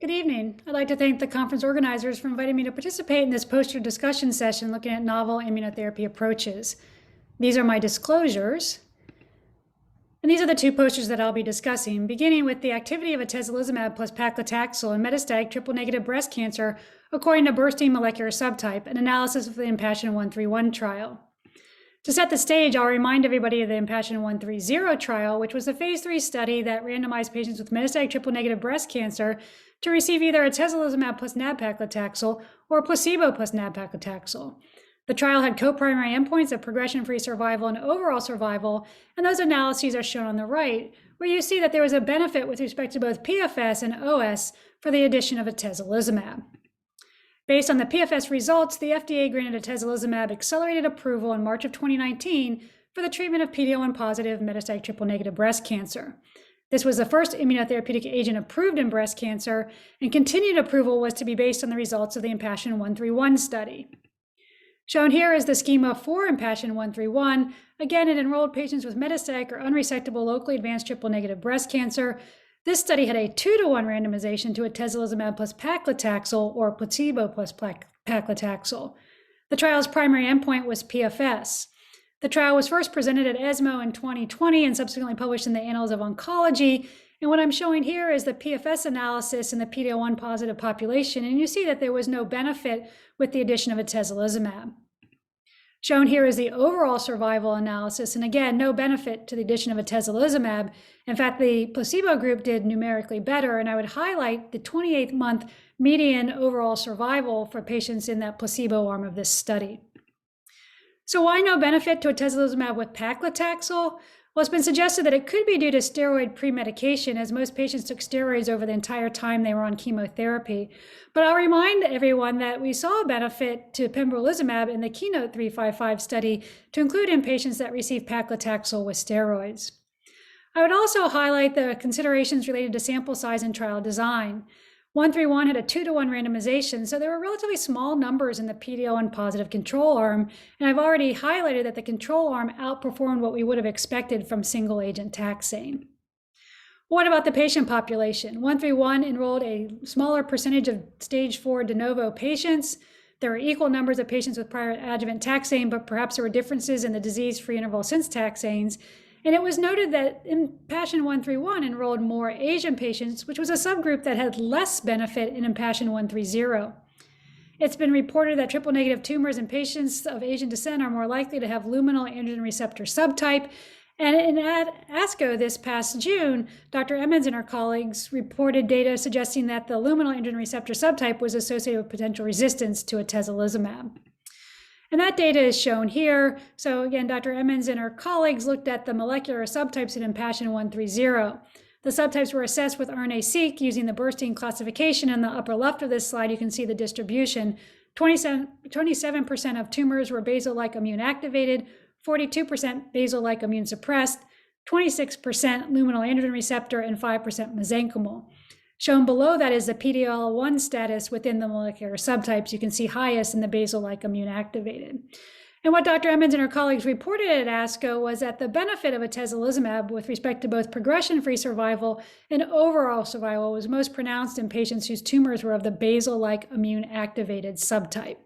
Good evening. I'd like to thank the conference organizers for inviting me to participate in this poster discussion session looking at novel immunotherapy approaches. These are my disclosures. And these are the two posters that I'll be discussing, beginning with the activity of atezolizumab plus paclitaxel in metastatic triple-negative breast cancer according to bursting molecular subtype, an analysis of the IMpassion131 trial. To set the stage, I'll remind everybody of the IMpassion130 trial, which was a phase 3 study that randomized patients with metastatic triple-negative breast cancer to receive either atezolizumab plus nab-paclitaxel or placebo plus nab-paclitaxel. The trial had co-primary endpoints of progression-free survival and overall survival, and those analyses are shown on the right, where you see that there was a benefit with respect to both PFS and OS for the addition of atezolizumab. Based on the PFS results, the FDA granted atezolizumab accelerated approval in March of 2019 for the treatment of PD-L1 positive metastatic triple-negative breast cancer. This was the first immunotherapeutic agent approved in breast cancer, and continued approval was to be based on the results of the IMpassion131 study. Shown here is the schema for IMpassion131. Again, it enrolled patients with metastatic or unresectable locally advanced triple-negative breast cancer. This study had a 2-to-1 randomization to atezolizumab plus paclitaxel or placebo plus paclitaxel. The trial's primary endpoint was PFS. The trial was first presented at ESMO in 2020 and subsequently published in the Annals of Oncology. And what I'm showing here is the PFS analysis in the PD-L1 positive population, and you see that there was no benefit with the addition of atezolizumab. Shown here is the overall survival analysis, and again, no benefit to the addition of atezolizumab. In fact, the placebo group did numerically better, and I would highlight the 28-month median overall survival for patients in that placebo arm of this study. So why no benefit to atezolizumab with paclitaxel? Well, it's been suggested that it could be due to steroid pre-medication, as most patients took steroids over the entire time they were on chemotherapy. But I'll remind everyone that we saw a benefit to pembrolizumab in the KEYNOTE-355 study to include in patients that received paclitaxel with steroids. I would also highlight the considerations related to sample size and trial design. 131 had a 2-to-1 randomization, so there were relatively small numbers in the PD-L1 positive control arm, and I've already highlighted that the control arm outperformed what we would have expected from single-agent taxane. What about the patient population? 131 enrolled a smaller percentage of stage 4 de novo patients. There were equal numbers of patients with prior adjuvant taxane, but perhaps there were differences in the disease-free interval since taxanes. And it was noted that IMpassion131 enrolled more Asian patients, which was a subgroup that had less benefit in IMpassion130. It's been reported that triple-negative tumors in patients of Asian descent are more likely to have luminal androgen receptor subtype. And in ASCO this past June, Dr. Emmons and her colleagues reported data suggesting that the luminal androgen receptor subtype was associated with potential resistance to atezolizumab. And that data is shown here. So again, Dr. Emmons and her colleagues looked at the molecular subtypes in IMpassion130. The subtypes were assessed with RNA-seq using the bursting classification. In the upper left of this slide, you can see the distribution. 27% of tumors were basal-like immune activated, 42% basal-like immune suppressed, 26% luminal androgen receptor, and 5% mesenchymal. Shown below that is the PD-L1 status within the molecular subtypes. You can see highest in the basal-like immune activated. And what Dr. Emmons and her colleagues reported at ASCO was that the benefit of atezolizumab with respect to both progression-free survival and overall survival was most pronounced in patients whose tumors were of the basal-like immune activated subtype.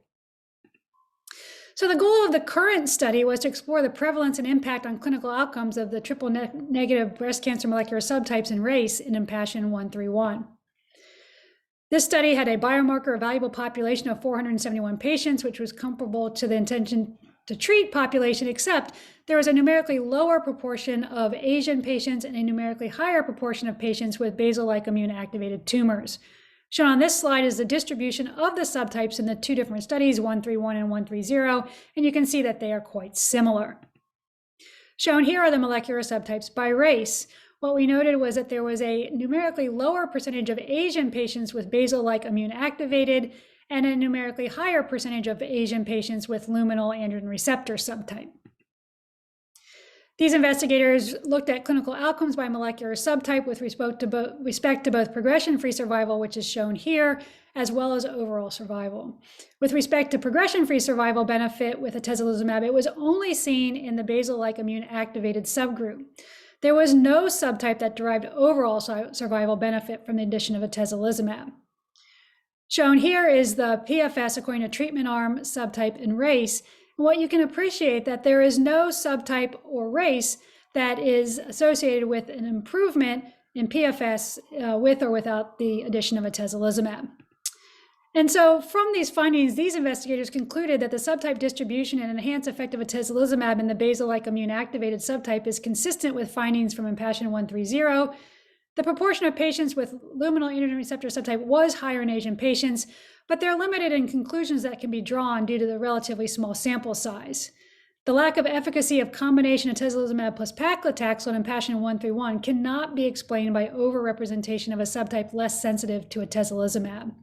So the goal of the current study was to explore the prevalence and impact on clinical outcomes of the triple-negative breast cancer molecular subtypes and race in IMpassion131. This study had a biomarker evaluable population of 471 patients, which was comparable to the intention to treat population, except there was a numerically lower proportion of Asian patients and a numerically higher proportion of patients with basal-like immune activated tumors. Shown on this slide is the distribution of the subtypes in the two different studies, 131 and 130, and you can see that they are quite similar. Shown here are the molecular subtypes by race. What we noted was that there was a numerically lower percentage of Asian patients with basal-like immune activated and a numerically higher percentage of Asian patients with luminal androgen receptor subtype. These investigators looked at clinical outcomes by molecular subtype with respect to both progression-free survival, which is shown here, as well as overall survival. With respect to progression-free survival benefit with atezolizumab, it was only seen in the basal-like immune activated subgroup. There was no subtype that derived overall survival benefit from the addition of atezolizumab. Shown here is the PFS according to treatment arm, subtype, and race. And what you can appreciate that there is no subtype or race that is associated with an improvement in PFS with or without the addition of atezolizumab. And so from these findings, these investigators concluded that the subtype distribution and enhanced effect of atezolizumab in the basal-like immune-activated subtype is consistent with findings from IMpassion130. The proportion of patients with luminal androgen receptor subtype was higher in Asian patients, but they're limited in conclusions that can be drawn due to the relatively small sample size. The lack of efficacy of combination atezolizumab plus paclitaxel in IMpassion131 cannot be explained by overrepresentation of a subtype less sensitive to atezolizumab.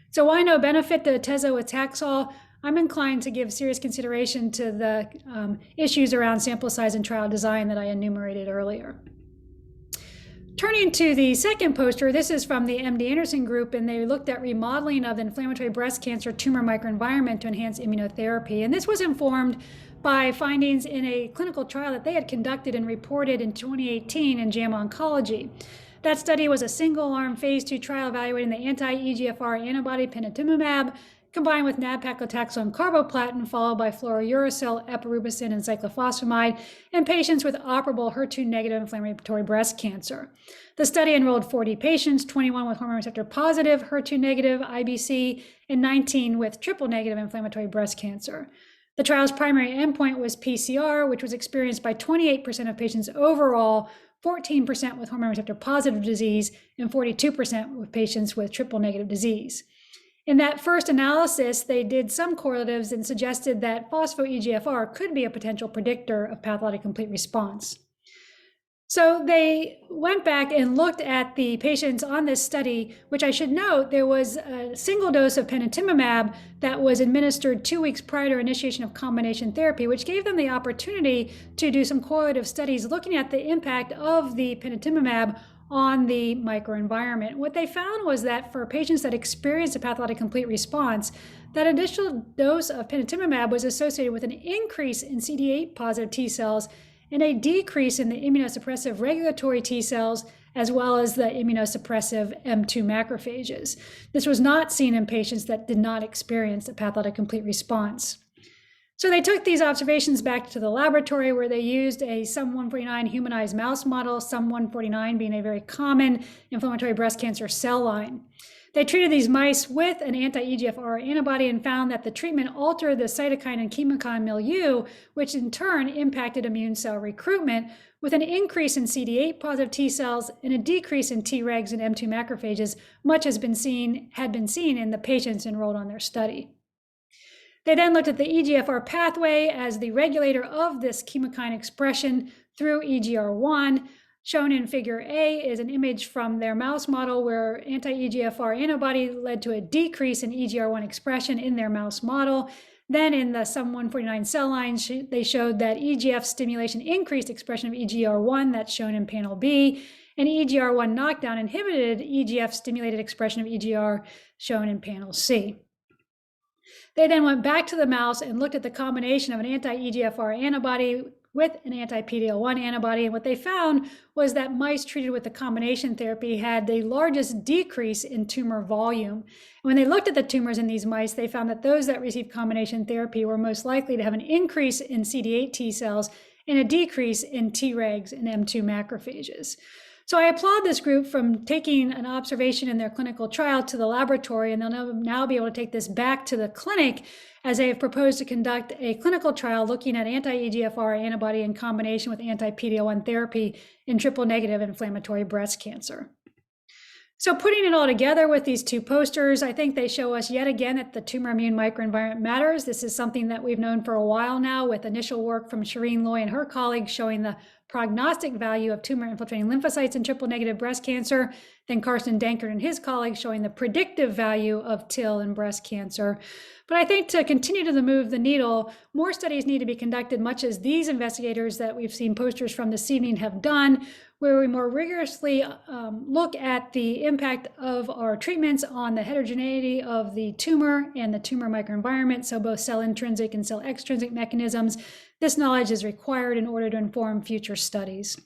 So why no benefit to atezo with Taxol? I'm inclined to give serious consideration to the issues around sample size and trial design that I enumerated earlier. Turning to the second poster, this is from the MD Anderson group, and they looked at remodeling of the inflammatory breast cancer tumor microenvironment to enhance immunotherapy. And this was informed by findings in a clinical trial that they had conducted and reported in 2018 in JAMA Oncology. That study was a single-arm phase 2 trial evaluating the anti-EGFR antibody panitumumab combined with nab-paclitaxel and carboplatin, followed by fluorouracil, epirubicin, and cyclophosphamide in patients with operable HER2-negative inflammatory breast cancer. The study enrolled 40 patients, 21 with hormone receptor-positive, HER2-negative IBC, and 19 with triple-negative inflammatory breast cancer. The trial's primary endpoint was PCR, which was experienced by 28% of patients overall, 14% with hormone receptor-positive disease, and 42% with patients with triple-negative disease. In that first analysis, they did some correlatives and suggested that phospho-EGFR could be a potential predictor of pathologic complete response. So they went back and looked at the patients on this study, which I should note, there was a single dose of panitumumab that was administered 2 weeks prior to initiation of combination therapy, which gave them the opportunity to do some correlative studies looking at the impact of the panitumumab on the microenvironment. What they found was that for patients that experienced a pathologic complete response, that additional dose of panitumumab was associated with an increase in CD8 positive T cells and a decrease in the immunosuppressive regulatory T cells, as well as the immunosuppressive M2 macrophages. This was not seen in patients that did not experience a pathologic complete response. So they took these observations back to the laboratory where they used a SUM149 humanized mouse model, SUM149 being a very common inflammatory breast cancer cell line. They treated these mice with an anti-EGFR antibody and found that the treatment altered the cytokine and chemokine milieu, which in turn impacted immune cell recruitment with an increase in CD8 positive T cells and a decrease in Tregs and M2 macrophages, much had been seen in the patients enrolled on their study. They then looked at the EGFR pathway as the regulator of this chemokine expression through EGR1. Shown in figure A is an image from their mouse model where anti-EGFR antibody led to a decrease in EGR1 expression in their mouse model. Then in the SUM149 cell lines, they showed that EGF stimulation increased expression of EGR1, that's shown in panel B, and EGR1 knockdown inhibited EGF stimulated expression of EGR, shown in panel C. They then went back to the mouse and looked at the combination of an anti-EGFR antibody with an anti-PD-L1 antibody, and what they found was that mice treated with the combination therapy had the largest decrease in tumor volume. And when they looked at the tumors in these mice, they found that those that received combination therapy were most likely to have an increase in CD8 T cells and a decrease in Tregs and M2 macrophages. So I applaud this group from taking an observation in their clinical trial to the laboratory, and they'll now be able to take this back to the clinic as they have proposed to conduct a clinical trial looking at anti-EGFR antibody in combination with anti-PD-L1 therapy in triple-negative inflammatory breast cancer. So putting it all together with these two posters, I think they show us yet again that the tumor immune microenvironment matters. This is something that we've known for a while now, with initial work from Shireen Loy and her colleagues showing the prognostic value of tumor infiltrating lymphocytes in triple-negative breast cancer, then Carsten Dankert and his colleagues showing the predictive value of TIL in breast cancer. But I think to continue to move the needle, more studies need to be conducted, much as these investigators that we've seen posters from this evening have done, where we more rigorously look at the impact of our treatments on the heterogeneity of the tumor and the tumor microenvironment, so both cell intrinsic and cell extrinsic mechanisms. This knowledge is required in order to inform future studies.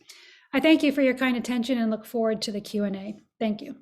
I thank you for your kind attention and look forward to the Q&A. Thank you.